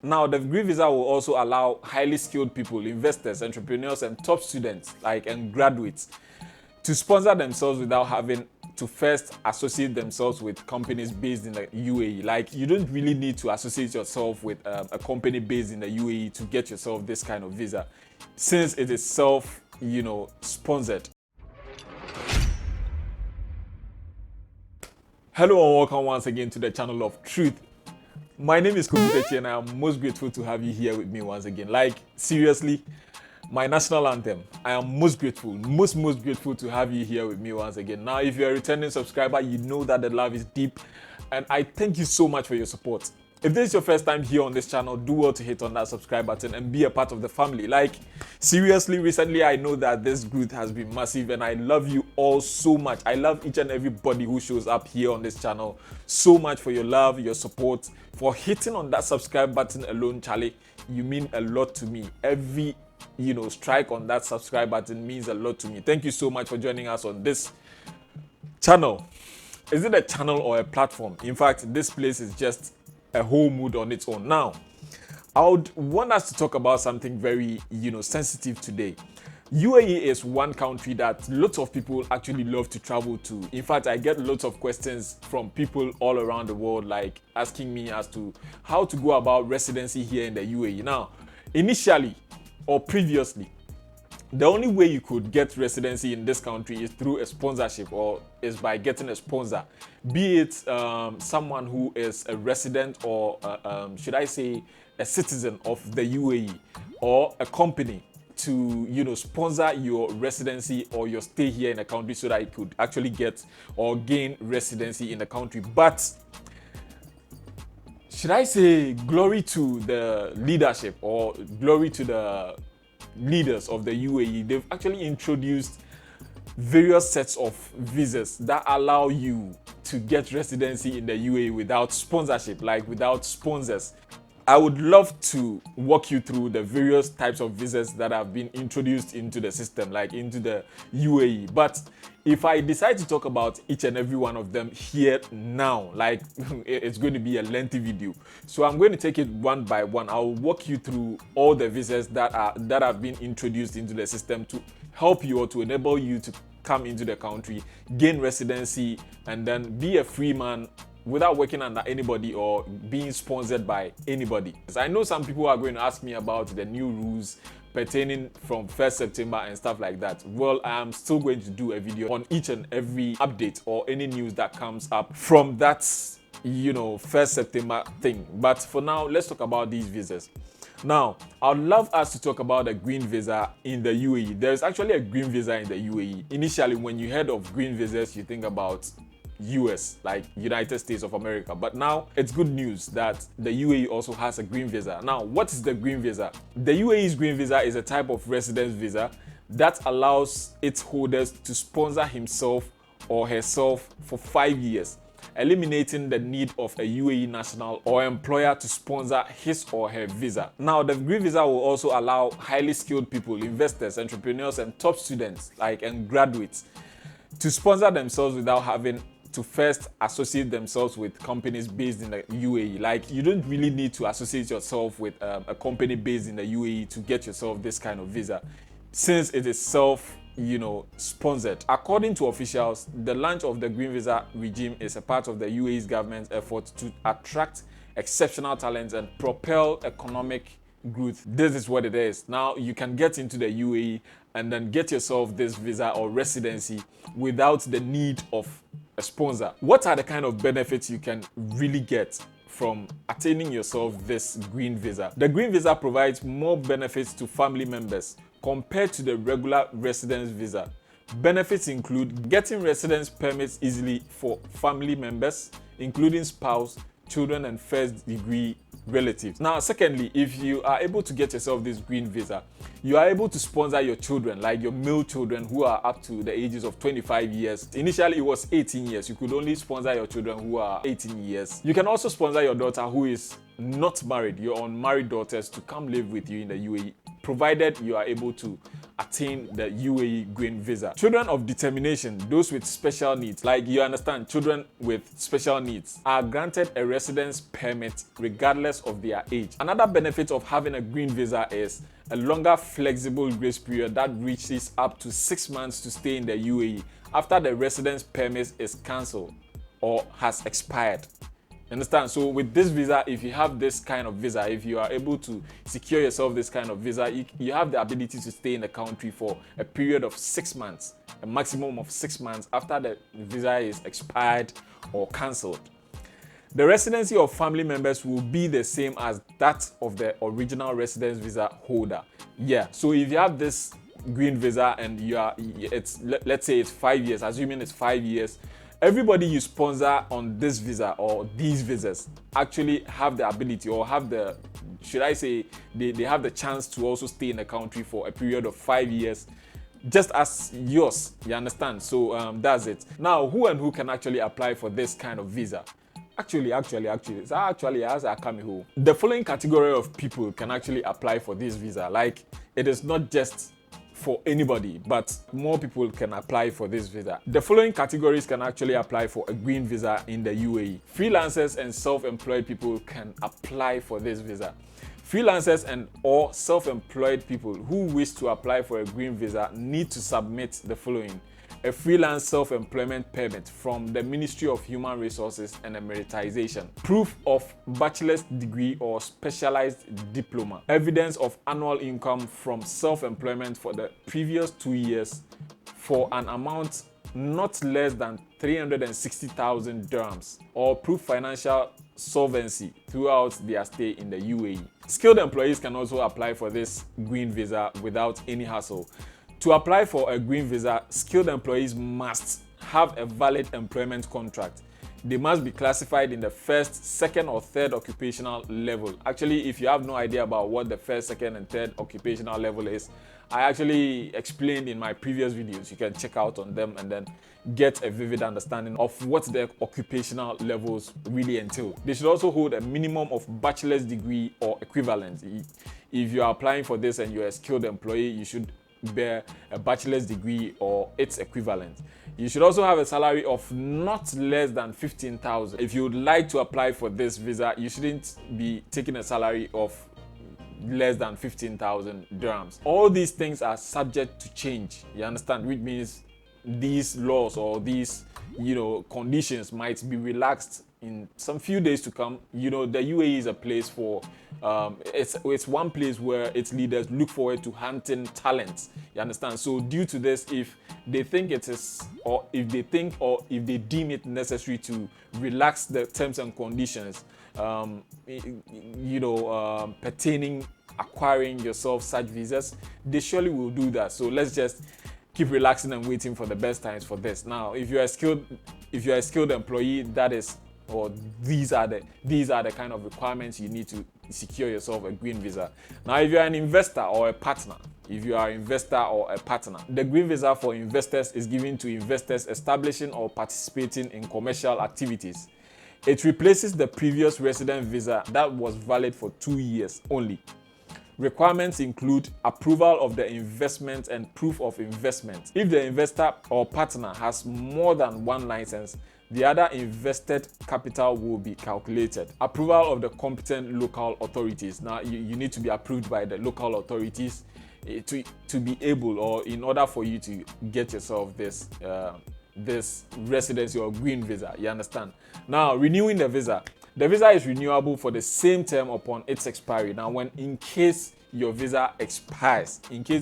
Now, the green visa will also allow highly skilled people, investors, entrepreneurs, and top students, and graduates, to sponsor themselves without having to first associate themselves with companies based in the UAE. Like, you don't really need to associate yourself with a company based in the UAE to get yourself this kind of visa, since it is sponsored. Hello and welcome once again to the channel of truth. My name is Kobutechi and I am most grateful to have you here with me once again. Like, seriously, my national anthem. I am most grateful to have you here with me once again. Now, if you're a returning subscriber, you know that the love is deep and I thank you so much for your support. If this is your first time here on this channel, do well to hit on that subscribe button and be a part of the family. Like, seriously, recently I know that this growth has been massive and I love you all so much. I love each and everybody who shows up here on this channel so much for your love, your support, for hitting on that subscribe button alone, Charlie. You mean a lot to me. Every strike on that subscribe button means a lot to me. Thank you so much for joining us on this channel. Is it a channel or a platform? In fact, this place is just a whole mood on its own. Now, I would want us to talk about something very, sensitive today. UAE is one country that lots of people actually love to travel to. In fact, I get lots of questions from people all around the world, like asking me as to how to go about residency here in the UAE. Now, initially or previously, the only way you could get residency in this country is through a sponsorship, or is by getting a sponsor, be it someone who is a resident or should I say a citizen of the UAE, or a company to sponsor your residency or your stay here in the country so that you could actually get or gain residency in the country. But should I say glory to the leadership or glory to the leaders of the UAE, they've actually introduced various sets of visas that allow you to get residency in the UAE without sponsorship, like without sponsors. I would love to walk you through the various types of visas that have been introduced into the system, like into the UAE. But if I decide to talk about each and every one of them here now, like it's going to be a lengthy video. So I'm going to take it one by one. I'll walk you through all the visas that have been introduced into the system to help you or to enable you to come into the country, gain residency, and then be a free man without working under anybody or being sponsored by anybody. I know some people are going to ask me about the new rules pertaining from 1st September and stuff like that. Well, I'm still going to do a video on each and every update or any news that comes up from that 1st September thing. But for now, let's talk about these visas. Now, I'd love us to talk about a green visa in the UAE. There's actually a green visa in the UAE. Initially, when you heard of green visas, you think about US, like United States of America. But now it's good news that the UAE also has a green visa. Now, what is the green visa? The UAE's green visa is a type of residence visa that allows its holders to sponsor himself or herself for 5 years, eliminating the need of a UAE national or employer to sponsor his or her visa. Now, the green visa will also allow highly skilled people, investors, entrepreneurs, and top students, and graduates, to sponsor themselves without having to first associate themselves with companies based in the UAE. Like, you don't really need to associate yourself with a company based in the UAE to get yourself this kind of visa, since it is sponsored. According to officials, the launch of the green visa regime is a part of the UAE's government's effort to attract exceptional talents and propel economic growth. This is what it is. Now, you can get into the UAE and then get yourself this visa or residency without the need of a sponsor. What are the kind of benefits you can really get from attaining yourself this green visa? The green visa provides more benefits to family members compared to the regular residence visa. Benefits include getting residence permits easily for family members, including spouse, children, and first-degree relatives. Now, secondly, if you are able to get yourself this green visa, you are able to sponsor your children, like your male children who are up to the ages of 25 years. Initially, it was 18 years. You could only sponsor your children who are 18 years. You can also sponsor your daughter who is not married, your unmarried daughters, to come live with you in the UAE provided you are able to attain the UAE green visa. Children of determination, those with special needs, like you understand, children with special needs are granted a residence permit regardless of their age. Another benefit of having a green visa is a longer flexible grace period that reaches up to 6 months to stay in the UAE after the residence permit is cancelled or has expired. Understand? So with this visa, if you have this kind of visa, if you are able to secure yourself this kind of visa, you have the ability to stay in the country for a period of 6 months, a maximum of 6 months after the visa is expired or cancelled. The residency of family members will be the same as that of the original residence visa holder. Yeah, so if you have this green visa and let's say it's 5 years, assuming it's 5 years, everybody you sponsor on this visa or these visas actually have the ability, or have the, should I say, they have the chance to also stay in the country for a period of 5 years, just as yours, you understand? So that's it. Now, who can actually apply for this kind of visa? Actually, as I come home, the following category of people can actually apply for this visa. Like, it is not just for anybody, but more people can apply for this visa. The following categories can actually apply for a green visa in the UAE. Freelancers and self-employed people can apply for this visa. Freelancers and or self-employed people who wish to apply for a green visa need to submit the following: a freelance self-employment permit from the Ministry of Human Resources and Meritization, proof of bachelor's degree or specialized diploma, evidence of annual income from self-employment for the previous 2 years for an amount not less than 360,000 dirhams, or proof financial solvency throughout their stay in the UAE. Skilled employees can also apply for this green visa without any hassle. To apply for a green visa, skilled employees must have a valid employment contract. They must be classified in the first, second, or third occupational level. Actually, if you have no idea about what the first, second, and third occupational level is, I actually explained in my previous videos. You can check out on them and then get a vivid understanding of what the occupational levels really entail. They should also hold a minimum of bachelor's degree or equivalent. If you are applying for this and you're a skilled employee, you should bear a bachelor's degree or its equivalent. You should also have a salary of not less than 15,000. If you would like to apply for this visa, you shouldn't be taking a salary of less than 15,000 dirhams. All these things are subject to change, you understand, which means these laws or these conditions might be relaxed in some few days to come. The UAE is a place for it's one place where its leaders look forward to hunting talents, you understand. So due to this, if they think it is, or if they deem it necessary to relax the terms and conditions pertaining acquiring yourself such visas, they surely will do that. So let's just keep relaxing and waiting for the best times for this. Now, if you are a skilled employee, that is, or these are the kind of requirements you need to secure yourself a green visa. Now, if you are an investor or a partner, the green visa for investors is given to investors establishing or participating in commercial activities. It replaces the previous resident visa that was valid for 2 years only. Requirements include approval of the investment and proof of investment. If the investor or partner has more than one license, the other invested capital will be calculated. Approval of the competent local authorities. Now, you need to be approved by the local authorities to be able, or in order for you to get yourself this residency or green visa, you understand. Now, renewing the visa. The visa is renewable for the same term upon its expiry. Now, in case your visa expires, in case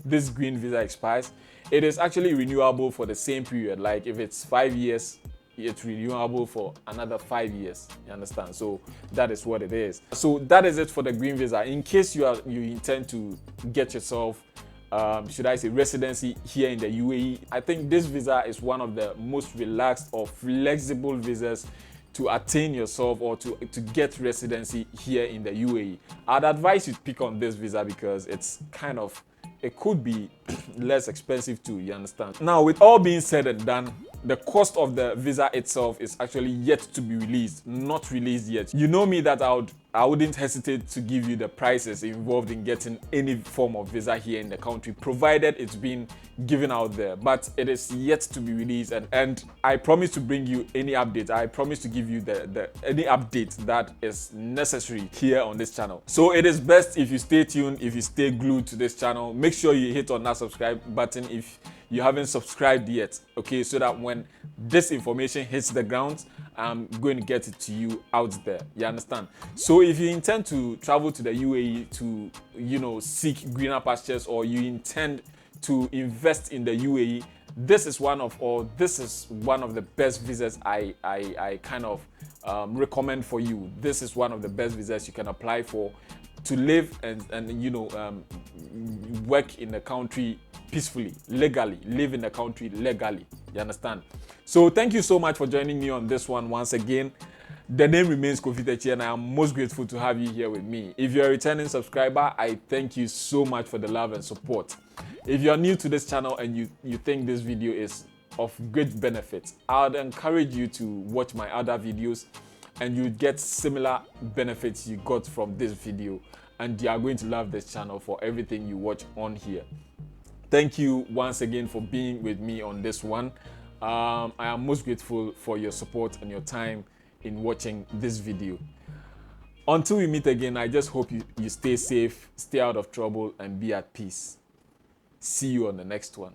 this green visa expires, it is actually renewable for the same period. Like if it's 5 years, it's renewable for another 5 years. You understand? So that is what it is. So that is it for the green visa. In case you intend to get yourself residency here in the UAE, I think this visa is one of the most relaxed or flexible visas to attain yourself or to get residency here in the UAE. I'd advise you to pick on this visa because it could be less expensive too, you understand. Now, with all being said and done, the cost of the visa itself is actually yet to be released, not released yet. You know me that I would I wouldn't hesitate to give you the prices involved in getting any form of visa here in the country, provided it's been given out there. But it is yet to be released, and I promise to bring you any update. I promise to give you any update that is necessary here on this channel. So it is best if you stay tuned, if you stay glued to this channel. Make sure you hit on that subscribe button if you haven't subscribed yet, okay, so that when this information hits the ground, I'm going to get it to you out there. You understand? So if you intend to travel to the UAE to, seek greener pastures, or you intend to invest in the UAE, this is one of the best visas I kind of recommend for you. This is one of the best visas you can apply for to live and work in the country peacefully, legally, live in the country legally. You understand? So thank you so much for joining me on this one once again. The name remains Kofi Techi, and I am most grateful to have you here with me. If you're a returning subscriber, I thank you so much for the love and support. If you're new to this channel and you think this video is of great benefit, I would encourage you to watch my other videos, and you get similar benefits you got from this video, and you are going to love this channel for everything you watch on here. Thank you once again for being with me on this one. I am most grateful for your support and your time in watching this video. Until we meet again, I just hope you stay safe, stay out of trouble, and be at peace. See you on the next one.